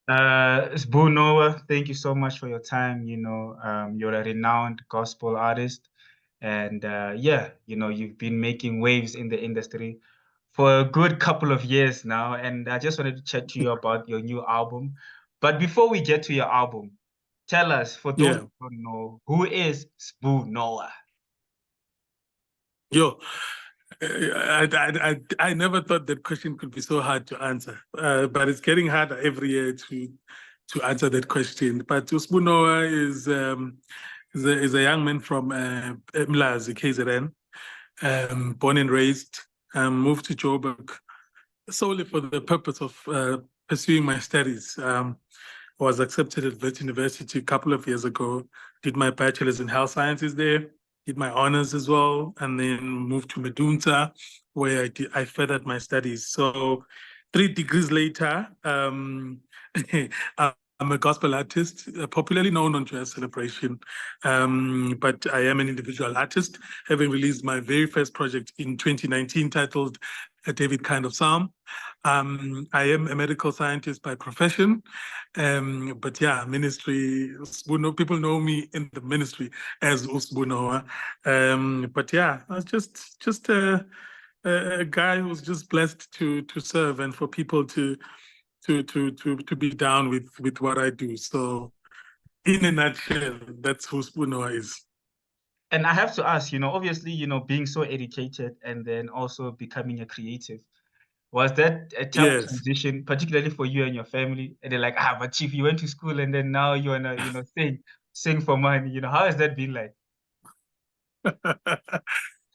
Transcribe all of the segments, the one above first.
SbuNoah, thank you so much for your time. You're a renowned gospel artist, and yeah, you've been making waves in the industry for a good couple of years now. And I just wanted to chat to you about your new album. But before we get to your album, tell us, for those Yeah. who don't know, who is SbuNoah? Yo, I never thought that question could be so hard to answer, but it's getting harder every year to answer that question. But SbuNoah is a young man from Umlazi, KZN, born and raised, moved to Joburg solely for the purpose of pursuing my studies. I was accepted at Wits University a couple of years ago, did my bachelor's in health sciences there, did my honors as well, and then moved to Medunta, where I furthered my studies. So 3 degrees later, I'm a gospel artist, popularly known on Jazz Celebration, but I am an individual artist, having released my very first project in 2019 titled A David Kind of Psalm. I am a medical scientist by profession, but yeah, ministry, people know me in the ministry as SbuNoah. But yeah, I was just a guy who's just blessed to serve and for people to be down with what I do. So in a nutshell, that's who SbuNoah is. And I have to ask, obviously, being so educated and then also becoming a creative, was that a tough Yes. transition, particularly for you and your family? And they're like, but Chief, you went to school and then now you wanna, sing for money. How has that been like?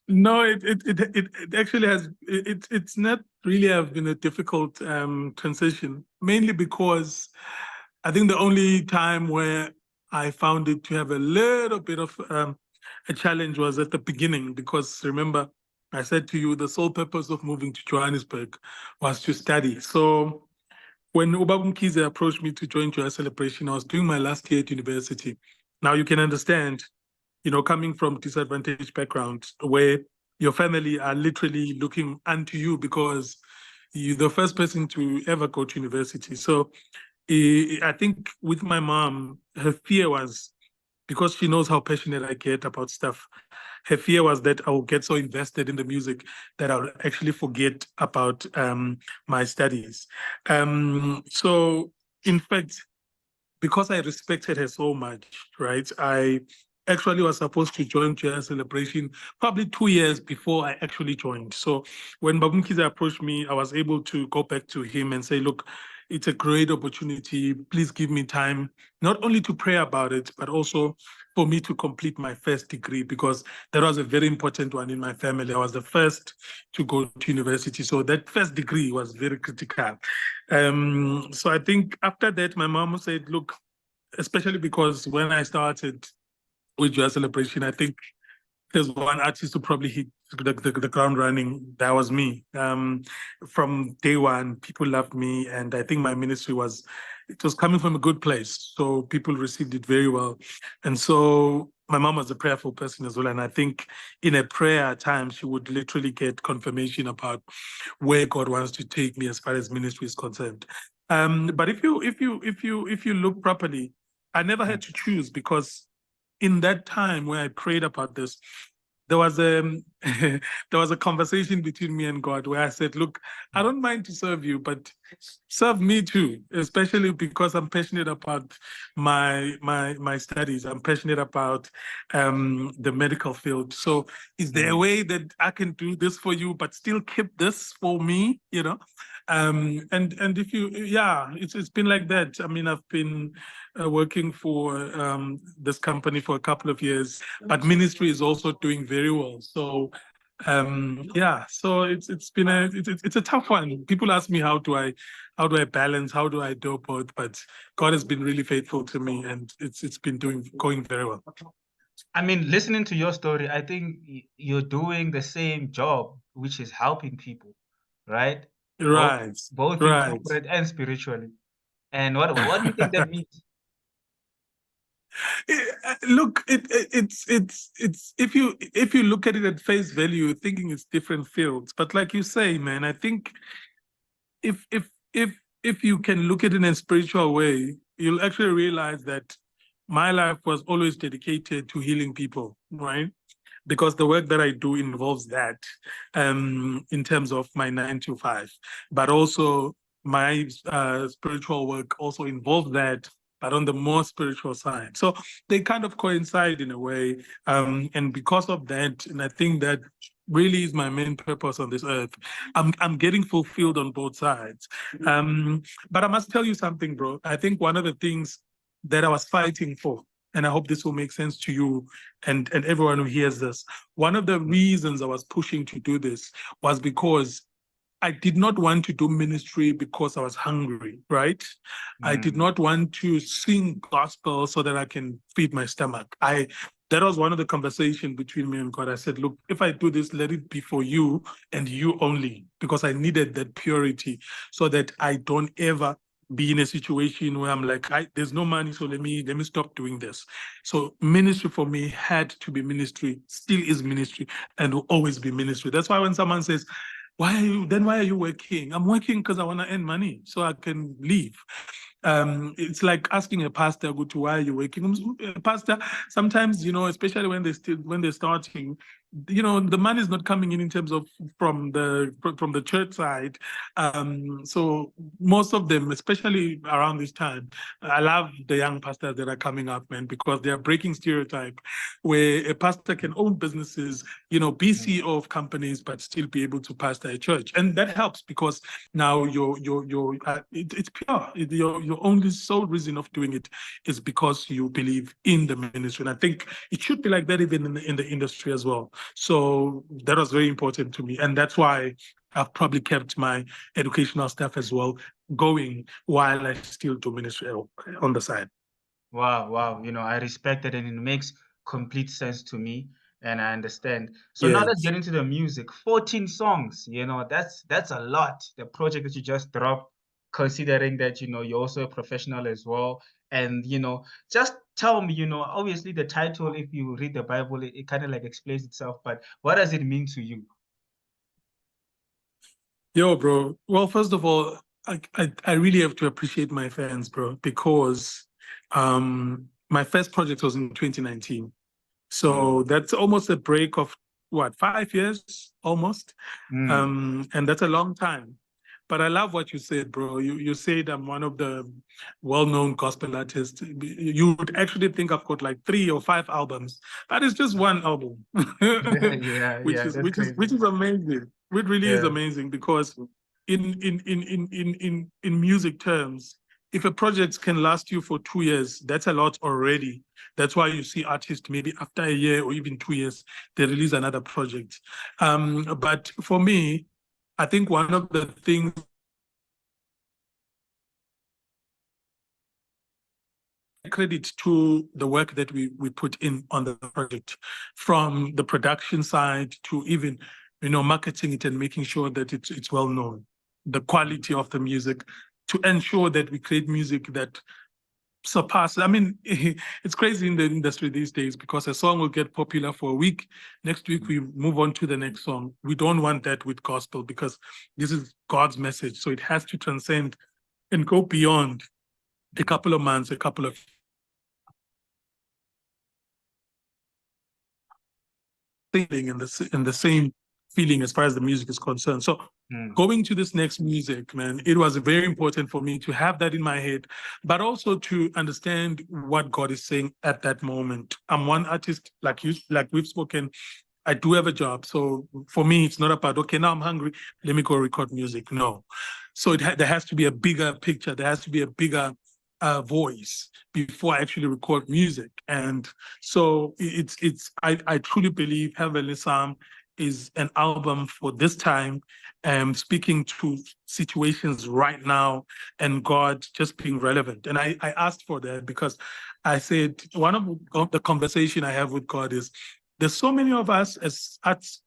No, it actually has it's not really have been a difficult transition, mainly because I think the only time where I found it to have a little bit of a challenge was at the beginning, because remember, I said to you the sole purpose of moving to Johannesburg was to study. So when Umkize approached me to join Joy Celebration, I was doing my last year at university. Now you can understand, coming from disadvantaged background where your family are literally looking unto you because you're the first person to ever go to university. So I think with my mom, her fear was, because she knows how passionate I get about stuff, her fear was that I will get so invested in the music that I'll actually forget about my studies. So, in fact, because I respected her so much, right, I actually was supposed to join Jazz Celebration probably 2 years before I actually joined. So when Babumkiza approached me, I was able to go back to him and say, look, it's a great opportunity. Please give me time, not only to pray about it, but also for me to complete my first degree, because that was a very important one in my family. I was the first to go to university. So that first degree was very critical. So I think after that, my mom said, look, especially because when I started with Joy Celebration, I think there's one artist who probably hit the ground running. That was me. From day one, people loved me, and I think my ministry was coming from a good place. So people received it very well. And so my mom was a prayerful person as well. And I think in a prayer at times, she would literally get confirmation about where God wants to take me as far as ministry is concerned. But if you look properly, I never had to choose, because in that time when I prayed about this, there was a there was a conversation between me and God where I said, look, I don't mind to serve you, but serve me too, especially because I'm passionate about my studies. I'm passionate about the medical field. So is there a way that I can do this for you, but still keep this for me, and if you, it's been like that. I mean, I've been working for this company for a couple of years, but ministry is also doing very well. So so it's been it's a tough one. People ask me how do I balance, how do I do both, but God has been really faithful to me, and it's been going very well. I mean, listening to your story, I think you're doing the same job, which is helping people, right? Both, Right, both in right. corporate and spiritually. And what do you think that means? Look, it's if you look at it at face value, you're thinking it's different fields. But like you say, man, I think if if you can look at it in a spiritual way, you'll actually realize that my life was always dedicated to healing people, right? Because the work that I do involves that in terms of my 9 to 5, but also my spiritual work also involves that, but on the more spiritual side. So they kind of coincide in a way. And because of that, and I think that really is my main purpose on this earth. I'm getting fulfilled on both sides. But I must tell you something, bro. I think one of the things that I was fighting for, and I hope this will make sense to you and everyone who hears this, one of the reasons I was pushing to do this was because I did not want to do ministry because I was hungry, right? I did not want to sing gospel so that I can feed my stomach. That was one of the conversations between me and God. I said, look, if I do this, let it be for you and you only, because I needed that purity so that I don't ever be in a situation where I'm like, there's no money, so let me stop doing this. So ministry for me had to be ministry, still is ministry, and will always be ministry. That's why when someone says, why are you working? I'm working because I want to earn money so I can live. It's like asking a pastor, "Go to why are you working?" A pastor, sometimes, especially when they're starting, the money is not coming in terms of from the church side. So most of them, especially around this time, I love the young pastors that are coming up, man, because they are breaking stereotype where a pastor can own businesses, be CEO of companies, but still be able to pastor a church, and that helps because now it's pure. Your only sole reason of doing it is because you believe in the ministry, and I think it should be like that even in the industry as well. So that was very important to me, and that's why I've probably kept my educational stuff as well going while I still do ministry on the side. Wow. I respect it, and it makes complete sense to me, and I understand. So now let's get into the music. 14 songs, that's a lot. The project that you just dropped, considering that, you're also a professional as well. And, just tell me, obviously the title, if you read the Bible, it kind of like explains itself, but what does it mean to you? Yo, bro. Well, first of all, I really have to appreciate my fans, bro, because my first project was in 2019. So that's almost a break of 5 years almost. And that's a long time. But I love what you said, bro. You said I'm one of the well-known gospel artists. You would actually think I've got like 3 or 5 albums. That is just one album, Yeah, that's crazy. which is amazing. It really is Yeah. amazing because in music terms, if a project can last you for 2 years, that's a lot already. That's why you see artists maybe after a year or even 2 years, they release another project. But for me, I think one of the things credit to the work that we put in on the project, from the production side to even, marketing it and making sure that it's well known, the quality of the music, to ensure that we create music that surpass. I mean, it's crazy in the industry these days because a song will get popular for a week. Next week, we move on to the next song. We don't want that with gospel because this is God's message. So it has to transcend and go beyond a couple of months, a couple of things in the same feeling as far as the music is concerned. So going to this next music, man, it was very important for me to have that in my head, but also to understand what God is saying at that moment. I'm one artist, like we've spoken. I do have a job. So for me, it's not about, okay, now I'm hungry, let me go record music. No. So there has to be a bigger picture. There has to be a bigger voice before I actually record music. And so I truly believe Heavenly Psalm is an album for this time, speaking to situations right now and God just being relevant. And I asked for that because I said, one of the conversation I have with God is, there's so many of us as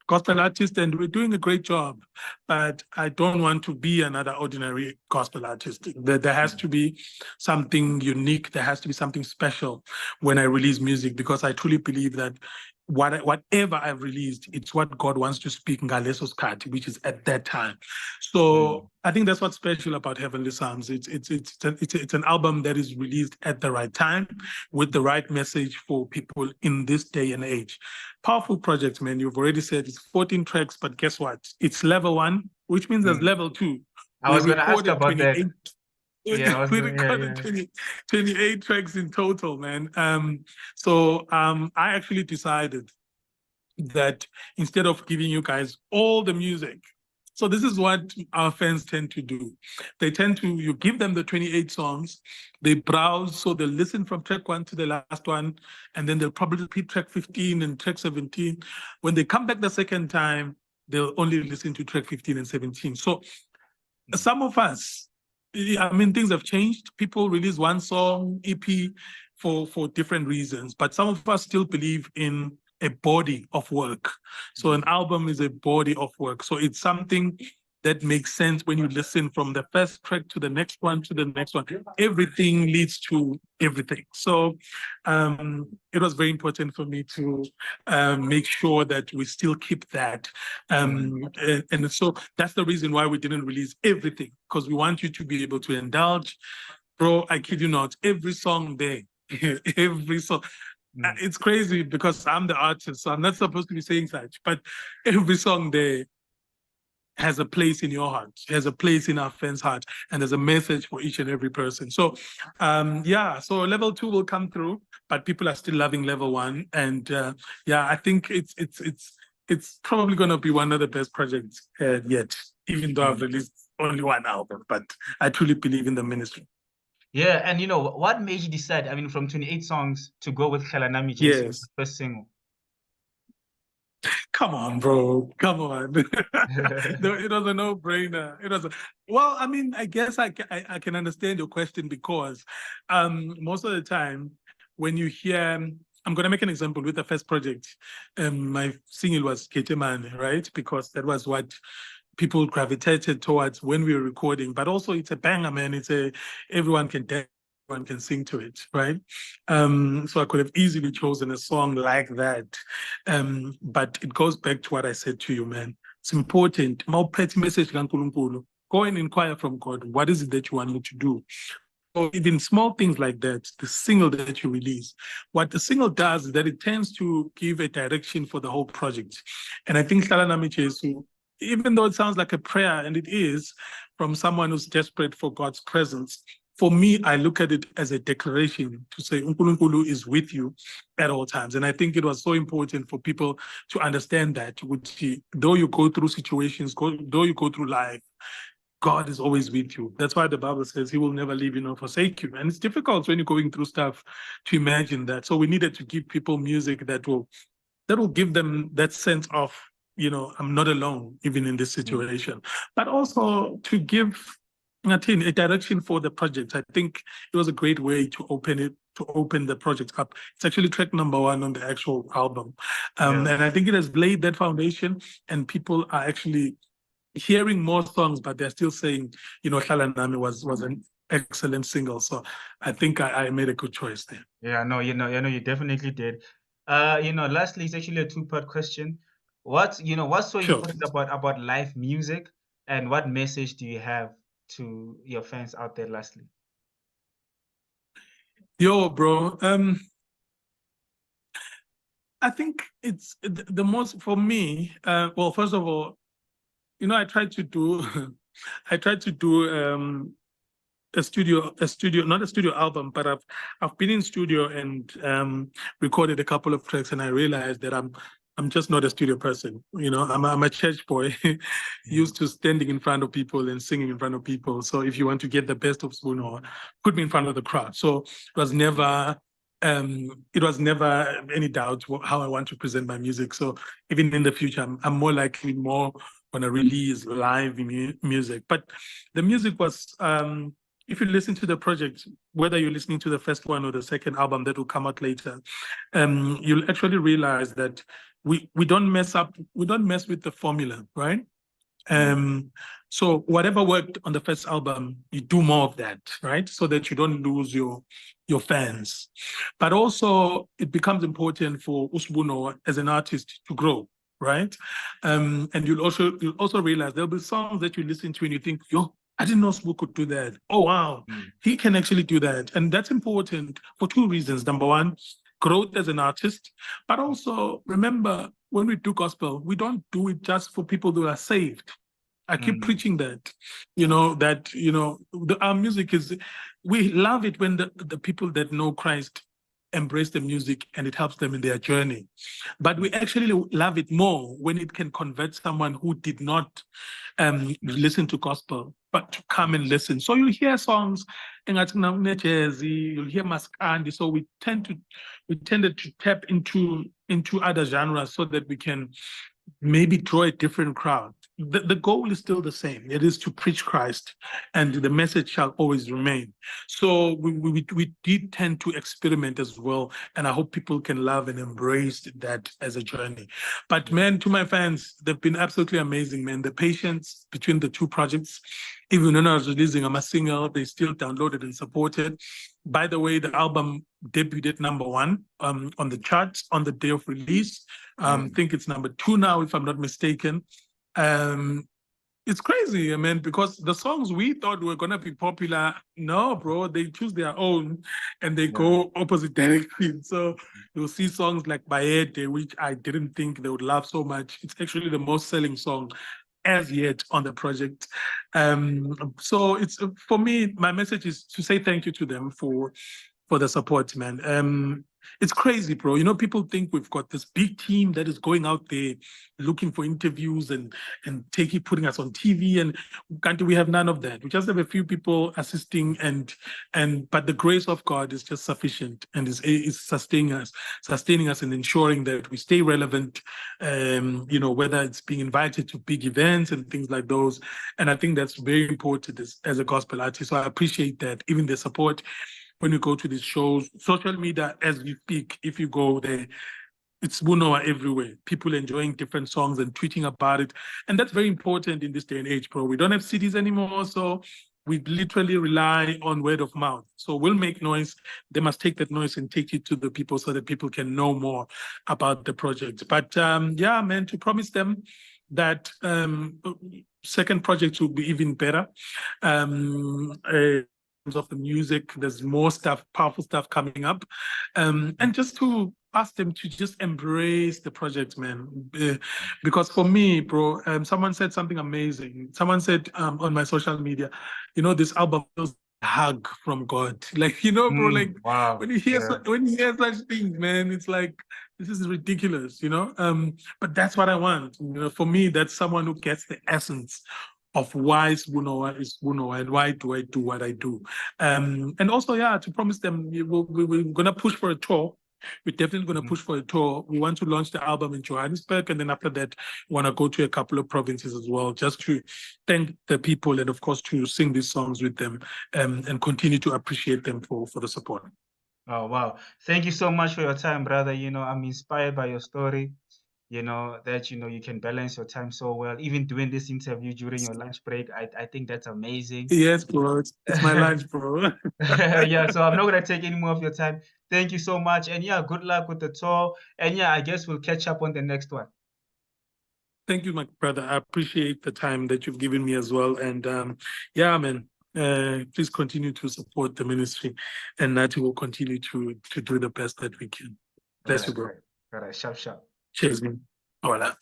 gospel artists, and we're doing a great job, but I don't want to be another ordinary gospel artist. There has to be something unique. There has to be something special when I release music, because I truly believe that whatever I've released, it's what God wants to speak in ngaleso skhathi, which is at that time. So I think that's what's special about Heavenly Psalms. It's an album that is released at the right time with the right message for people in this day and age. Powerful project, man. You've already said it's 14 tracks, but guess what? It's level 1, which means there's level 2. I was going to ask about 28. That. Yeah, we recorded 28 tracks in total, man. So I actually decided that instead of giving you guys all the music, so this is what our fans tend to do. They tend to, you give them the 28 songs, they browse, so they'll listen from track 1 to the last one, and then they'll probably repeat track 15 and track 17. When they come back the second time, they'll only listen to track 15 and 17. So some of us, I mean, things have changed. People release one song, EP, for different reasons, but some of us still believe in a body of work. So an album is a body of work. So it's something that makes sense when you listen from the first track to the next one to the next one. Everything leads to everything. So it was very important for me to make sure that we still keep that. And so that's the reason why we didn't release everything, because we want you to be able to indulge. Bro, I kid you not, every song there, every song. It's crazy because I'm the artist, so I'm not supposed to be saying such, but every song there has a place in your heart, has a place in our fans' heart, and there's a message for each and every person. So, so level 2 will come through, but people are still loving level 1, and I think it's probably going to be one of the best projects yet, even though I've released only one album. But I truly believe in the ministry. Yeah, and you know what made you decide? I mean, from 28 songs to go with Khalanami Jesu, the first single. Come on, bro. Come on. It was a no-brainer. Well, I mean, I guess I can understand your question, because most of the time when you hear, I'm going to make an example with the first project. My single was Ketemane, right? Because that was what people gravitated towards when we were recording. But also it's a banger, man. Everyone can dance. One can sing to it, right? So I could have easily chosen a song like that. But it goes back to what I said to you, man. It's important. Message go and inquire from God. What is it that you want me to do? So even small things like that, the single that you release, what the single does is that it tends to give a direction for the whole project. And I think Khalanami Jesu, even though it sounds like a prayer, and it is, from someone who's desperate for God's presence, for me, I look at it as a declaration to say, uNkulunkulu is with you at all times. And I think it was so important for people to understand that, though you go through situations, though you go through life, God is always with you. That's why the Bible says he will never leave you nor forsake you. And it's difficult when you're going through stuff to imagine that. So we needed to give people music that will give them that sense of, I'm not alone, even in this situation. But also to give a direction for the project. I think it was a great way to open the project up. It's actually track number 1 on the actual album. And I think it has laid that foundation, and people are actually hearing more songs, but they're still saying, Khalanami was an excellent single. So I think I made a good choice there. Yeah, no, you definitely did. Lastly, it's actually a 2-part question. What's so important about live music, and what message do you have to your fans out there, lastly? Yo, bro. I think it's the most, for me, well, first of all, I tried to do a studio, not a studio album, but I've been in studio and recorded a couple of tracks, and I realized that I'm just not a studio person. I'm a church boy, used to standing in front of people and singing in front of people. So if you want to get the best of SbuNoah, put me in front of the crowd. So it was never any doubt how I want to present my music. So even in the future, I'm more likely going to release live music. But the music was, if you listen to the project, whether you're listening to the first one or the second album that will come out later, you'll actually realize that we don't mess with the formula, right? So whatever worked on the first album, you do more of that, right? So that you don't lose your fans. But also it becomes important for SbuNoah as an artist to grow, right? And you'll also realize there'll be songs that you listen to and you think, yo, I didn't know Sbu could do that. Oh wow, he can actually do that. And that's important for two reasons. Number one, growth as an artist, but also remember when we do gospel, we don't do it just for people who are saved. I keep preaching that, our music is, we love it when the people that know Christ embrace the music and it helps them in their journey. But we actually love it more when it can convert someone who did not listen to gospel, but to come and listen. So you'll hear songs, you'll hear Maskandi. So we tended to tap into other genres so that we can maybe draw a different crowd. The goal is still the same. It is to preach Christ, and the message shall always remain. So we did tend to experiment as well, and I hope people can love and embrace that as a journey. But man, to my fans, they've been absolutely amazing, man. The patience between the two projects, even when I was releasing a single, they still downloaded and supported. By the way, the album debuted at #1 on the charts on the day of release. I think it's #2 now, if I'm not mistaken. It's crazy, I mean, because the songs we thought were gonna be popular, no, bro, they choose their own and they go opposite direction. So you'll see songs like Bayete, which I didn't think they would love so much. It's actually the most selling song as yet on the project. So it's, for me, my message is to say thank you to them for the support, man. It's crazy, bro. You know, people think we've got this big team that is going out there looking for interviews and putting us on TV, and we have none of that. We just have a few people assisting, but the grace of God is just sufficient and is sustaining us and ensuring that we stay relevant. Whether it's being invited to big events and things like those, and I think that's very important as a gospel artist. So I appreciate that, even the support. When you go to these shows, social media, as we speak, if you go there, it's SbuNoah everywhere. People enjoying different songs and tweeting about it. And that's very important in this day and age, bro. We don't have cities anymore, so we literally rely on word of mouth. So we'll make noise. They must take that noise and take it to the people so that people can know more about the project. But yeah, man, to promise them that second project will be even better. Of the music, there's more stuff, powerful stuff coming up, and just to ask them to just embrace the project, man. Because for me, bro, someone said something amazing. Someone said on my social media, this album feels a hug from God. Like, bro, like Wow. when you hear such things, man, it's like, this is ridiculous, but that's what I want. For me, that's someone who gets the essence of why SbuNoah is SbuNoah and why do I do what I do. And also, yeah, to promise them, we're going to push for a tour. We're definitely going to push for a tour. We want to launch the album in Johannesburg, and then after that, we want to go to a couple of provinces as well, just to thank the people and, of course, to sing these songs with them, and continue to appreciate them for the support. Oh, wow. Thank you so much for your time, brother. I'm inspired by your story. That you can balance your time so well, even doing this interview during your lunch break. I think that's amazing. Yes, bro, it's my lunch, bro. Yeah, so I'm not gonna take any more of your time. Thank you so much, and yeah, good luck with the tour, and yeah, I guess we'll catch up on the next one. Thank you, my brother. I appreciate the time that you've given me as well, and yeah, man, please continue to support the ministry, and Nati will continue to do the best that we can. Bless you, bro. All right, sharp. Cheers, man. All right.